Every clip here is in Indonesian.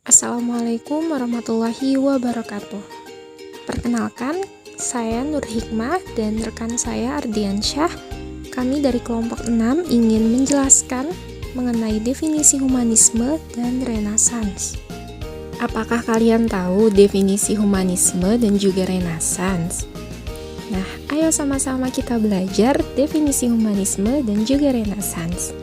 Assalamualaikum warahmatullahi wabarakatuh. Perkenalkan, saya Nur Hikmah dan rekan saya Ardiansyah. Kami dari kelompok 6 ingin menjelaskan mengenai definisi humanisme dan Renaissance. Apakah kalian tahu definisi humanisme dan juga Renaissance? Nah, ayo sama-sama kita belajar definisi humanisme dan juga Renaissance.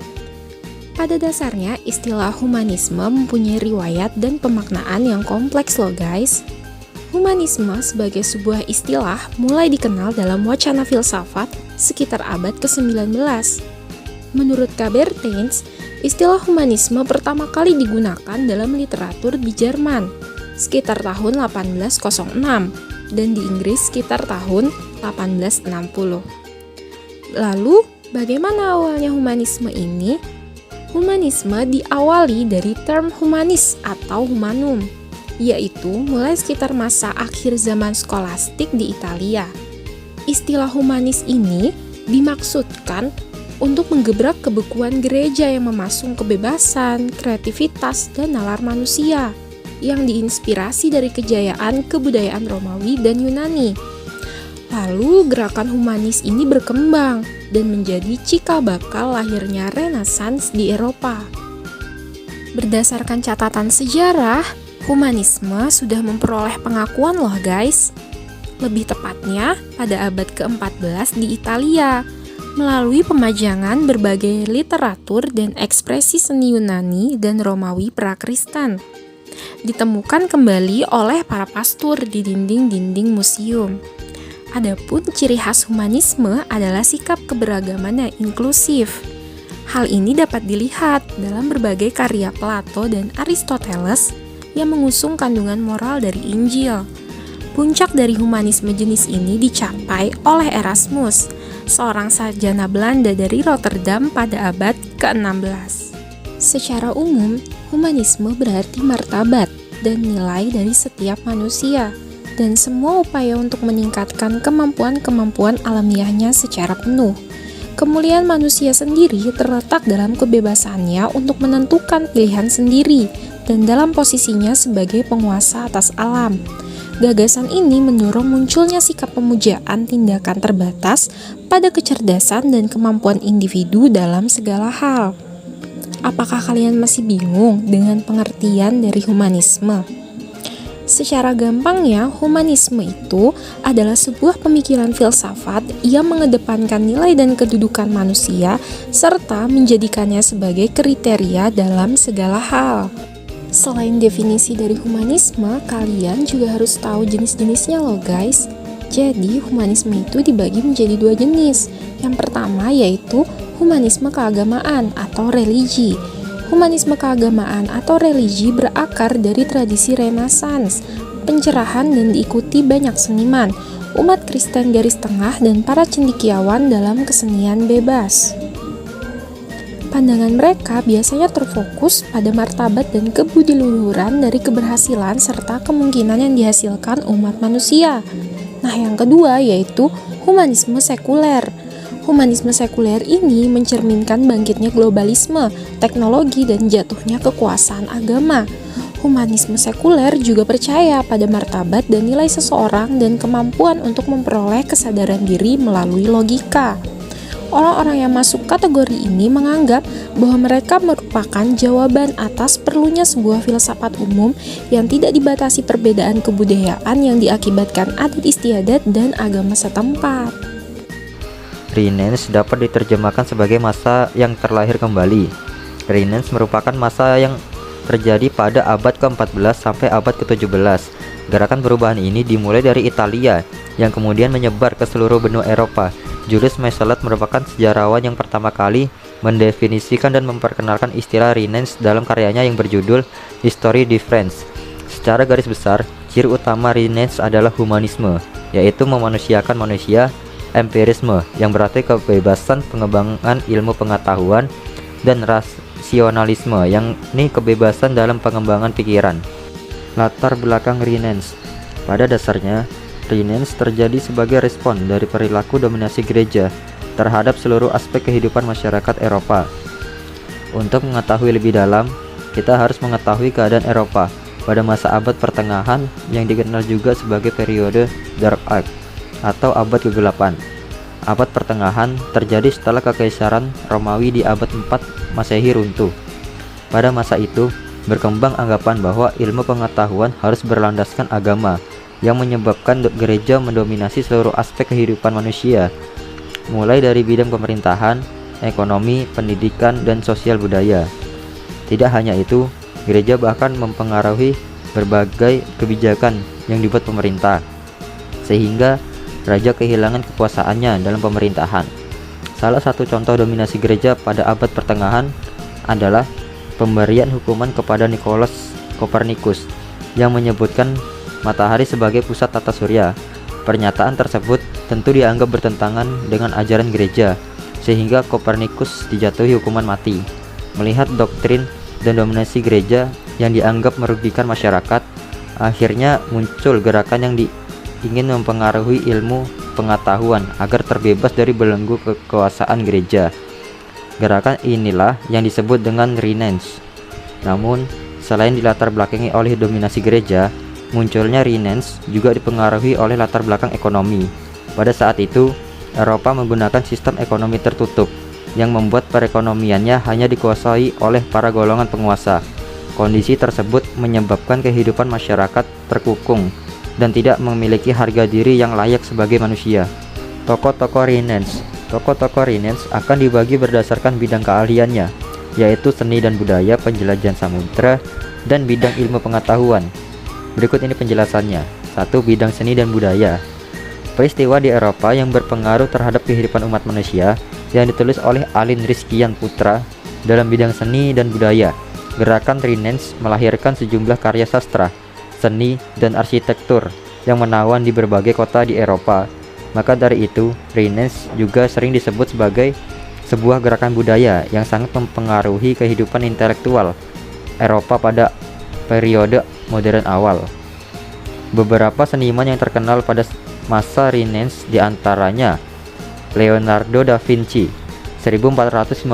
Pada dasarnya, istilah humanisme mempunyai riwayat dan pemaknaan yang kompleks loh guys. Humanisme sebagai sebuah istilah mulai dikenal dalam wacana filsafat sekitar abad ke-19. Menurut Kabertens, istilah humanisme pertama kali digunakan dalam literatur di Jerman sekitar tahun 1806 dan di Inggris sekitar tahun 1860. Lalu, bagaimana awalnya humanisme ini? Humanisme diawali dari term humanis atau humanum, yaitu mulai sekitar masa akhir zaman skolastik di Italia. Istilah humanis ini dimaksudkan untuk menggebrak kebekuan gereja yang memasung kebebasan, kreativitas, dan nalar manusia yang diinspirasi dari kejayaan kebudayaan Romawi dan Yunani. Lalu gerakan humanis ini berkembang dan menjadi cikal bakal lahirnya Renaissance di Eropa. Berdasarkan catatan sejarah, humanisme sudah memperoleh pengakuan loh guys. Lebih tepatnya pada abad ke-14 di Italia, melalui pemajangan berbagai literatur dan ekspresi seni Yunani dan Romawi pra-Kristen. Ditemukan kembali oleh para pastor di dinding-dinding museum. Adapun ciri khas humanisme adalah sikap keberagaman yang inklusif. Hal ini dapat dilihat dalam berbagai karya Plato dan Aristoteles yang mengusung kandungan moral dari Injil. Puncak dari humanisme jenis ini dicapai oleh Erasmus, seorang sarjana Belanda dari Rotterdam pada abad ke-16. Secara umum, humanisme berarti martabat dan nilai dari setiap manusia, dan semua upaya untuk meningkatkan kemampuan-kemampuan alamiahnya secara penuh. Kemuliaan manusia sendiri terletak dalam kebebasannya untuk menentukan pilihan sendiri dan dalam posisinya sebagai penguasa atas alam. Gagasan ini mendorong munculnya sikap pemujaan tindakan terbatas pada kecerdasan dan kemampuan individu dalam segala hal. Apakah kalian masih bingung dengan pengertian dari humanisme? Secara gampangnya, humanisme itu adalah sebuah pemikiran filsafat yang mengedepankan nilai dan kedudukan manusia serta menjadikannya sebagai kriteria dalam segala hal. Selain definisi dari humanisme, kalian juga harus tahu jenis-jenisnya loh guys. Jadi, humanisme itu dibagi menjadi dua jenis. Yang pertama yaitu humanisme keagamaan atau religi. Humanisme keagamaan atau religi berakar dari tradisi Renaissance, pencerahan dan diikuti banyak seniman, umat Kristen garis tengah dan para cendekiawan dalam kesenian bebas. Pandangan mereka biasanya terfokus pada martabat dan kebudiluhuran dari keberhasilan serta kemungkinan yang dihasilkan umat manusia. Nah, yang kedua yaitu humanisme sekuler. Humanisme sekuler ini mencerminkan bangkitnya globalisme, teknologi, dan jatuhnya kekuasaan agama. Humanisme sekuler juga percaya pada martabat dan nilai seseorang dan kemampuan untuk memperoleh kesadaran diri melalui logika. Orang-orang yang masuk kategori ini menganggap bahwa mereka merupakan jawaban atas perlunya sebuah filsafat umum yang tidak dibatasi perbedaan kebudayaan yang diakibatkan adat istiadat dan agama setempat. Renaissance dapat diterjemahkan sebagai masa yang terlahir kembali. Renaissance merupakan masa yang terjadi pada abad ke-14 sampai abad ke-17. Gerakan perubahan ini dimulai dari Italia yang kemudian menyebar ke seluruh benua Eropa. Julius Maisonnet merupakan sejarawan yang pertama kali mendefinisikan dan memperkenalkan istilah Renaissance dalam karyanya yang berjudul History de France. Secara garis besar, ciri utama Renaissance adalah humanisme, yaitu memanusiakan manusia, empirisme yang berarti kebebasan pengembangan ilmu pengetahuan, dan rasionalisme yang ini kebebasan dalam pengembangan pikiran. Latar belakang Renaissance. Pada dasarnya, Renaissance terjadi sebagai respon dari perilaku dominasi gereja terhadap seluruh aspek kehidupan masyarakat Eropa. Untuk mengetahui lebih dalam, kita harus mengetahui keadaan Eropa pada masa abad pertengahan yang dikenal juga sebagai periode Dark Age atau abad kegelapan. Abad pertengahan terjadi setelah kekaisaran Romawi di abad 4 Masehi runtuh. Pada masa itu, berkembang anggapan bahwa ilmu pengetahuan harus berlandaskan agama, yang menyebabkan gereja mendominasi seluruh aspek kehidupan manusia, mulai dari bidang pemerintahan, ekonomi, pendidikan, dan sosial budaya. Tidak hanya itu, gereja bahkan mempengaruhi berbagai kebijakan yang dibuat pemerintah, sehingga raja kehilangan kekuasaannya dalam pemerintahan. Salah satu contoh dominasi gereja pada abad pertengahan adalah pemberian hukuman kepada Nikolaus Kopernikus yang menyebutkan matahari sebagai pusat tata surya. Pernyataan tersebut tentu dianggap bertentangan dengan ajaran gereja, sehingga Kopernikus dijatuhi hukuman mati. Melihat doktrin dan dominasi gereja yang dianggap merugikan masyarakat, akhirnya muncul gerakan yang ingin mempengaruhi ilmu pengetahuan agar terbebas dari belenggu kekuasaan gereja. Gerakan inilah yang disebut dengan Renaissance. Namun, selain dilatar belakangi oleh dominasi gereja, munculnya Renaissance juga dipengaruhi oleh latar belakang ekonomi. Pada saat itu, Eropa menggunakan sistem ekonomi tertutup yang membuat perekonomiannya hanya dikuasai oleh para golongan penguasa. Kondisi tersebut menyebabkan kehidupan masyarakat terkungkung dan tidak memiliki harga diri yang layak sebagai manusia. Tokoh-tokoh Renaissance akan dibagi berdasarkan bidang keahliannya, yaitu seni dan budaya, penjelajahan samudera, dan bidang ilmu pengetahuan. Berikut ini penjelasannya. 1. Bidang seni dan budaya. Peristiwa di Eropa yang berpengaruh terhadap kehidupan umat manusia yang ditulis oleh Alin Rizkian Putra dalam bidang seni dan budaya. Gerakan Renaissance melahirkan sejumlah karya sastra, seni, dan arsitektur yang menawan di berbagai kota di Eropa. Maka dari itu, Renaissance juga sering disebut sebagai sebuah gerakan budaya yang sangat mempengaruhi kehidupan intelektual Eropa pada periode modern awal. Beberapa seniman yang terkenal pada masa Renaissance diantaranya Leonardo da Vinci 1452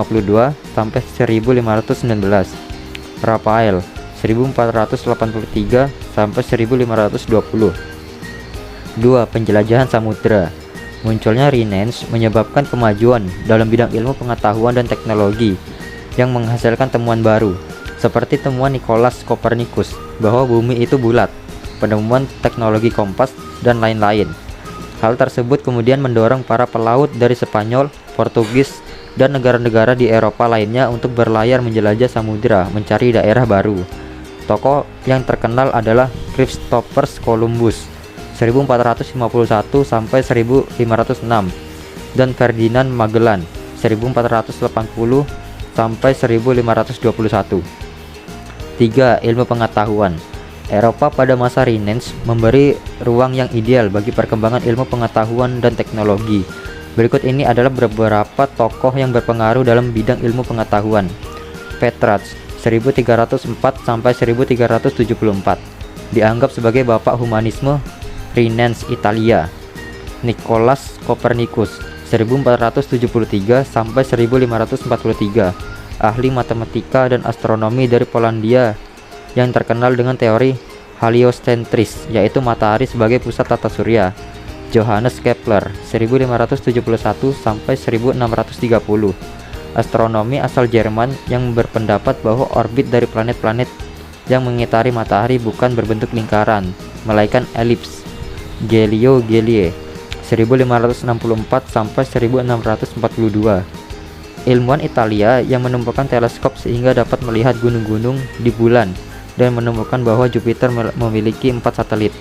sampai 1519, Raphael 1483 sampai 1520. 2. Penjelajahan samudera. Munculnya Renaissance menyebabkan kemajuan dalam bidang ilmu pengetahuan dan teknologi yang menghasilkan temuan baru, seperti temuan Nikolaus Kopernikus bahwa bumi itu bulat, penemuan teknologi kompas, dan lain-lain. Hal tersebut kemudian mendorong para pelaut dari Spanyol, Portugis, dan negara-negara di Eropa lainnya untuk berlayar menjelajah samudera mencari daerah baru. Tokoh yang terkenal adalah Christopher Columbus 1451 sampai 1506 dan Ferdinand Magellan 1480 sampai 1521. 3. Ilmu pengetahuan. Eropa pada masa Renaissance memberi ruang yang ideal bagi perkembangan ilmu pengetahuan dan teknologi. Berikut ini adalah beberapa tokoh yang berpengaruh dalam bidang ilmu pengetahuan. Petrarch 1304 sampai 1374 dianggap sebagai bapak humanisme Renaissance Italia. Nikolaus Kopernikus 1473 sampai 1543, ahli matematika dan astronomi dari Polandia yang terkenal dengan teori heliocentris, yaitu matahari sebagai pusat tata surya. Johannes Kepler 1571 sampai 1630, astronomi asal Jerman yang berpendapat bahwa orbit dari planet-planet yang mengitari matahari bukan berbentuk lingkaran, melainkan elips. Galileo Galilei 1564 sampai 1642, ilmuwan Italia yang menemukan teleskop sehingga dapat melihat gunung-gunung di bulan dan menemukan bahwa Jupiter memiliki 4 satelit.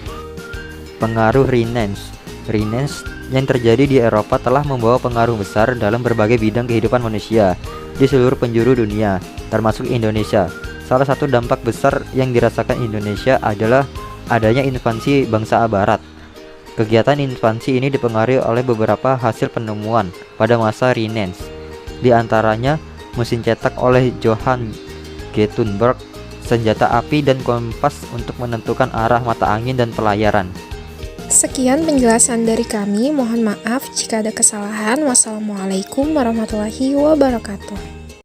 Pengaruh Renaissance yang terjadi di Eropa telah membawa pengaruh besar dalam berbagai bidang kehidupan manusia di seluruh penjuru dunia, termasuk Indonesia. Salah satu dampak besar yang dirasakan Indonesia adalah adanya invasi bangsa Barat. Kegiatan invasi ini dipengaruhi oleh beberapa hasil penemuan pada masa Renaissance, di antaranya mesin cetak oleh Johann Gutenberg, senjata api dan kompas untuk menentukan arah mata angin dan pelayaran. Sekian penjelasan dari kami, mohon maaf jika ada kesalahan. Wassalamualaikum warahmatullahi wabarakatuh.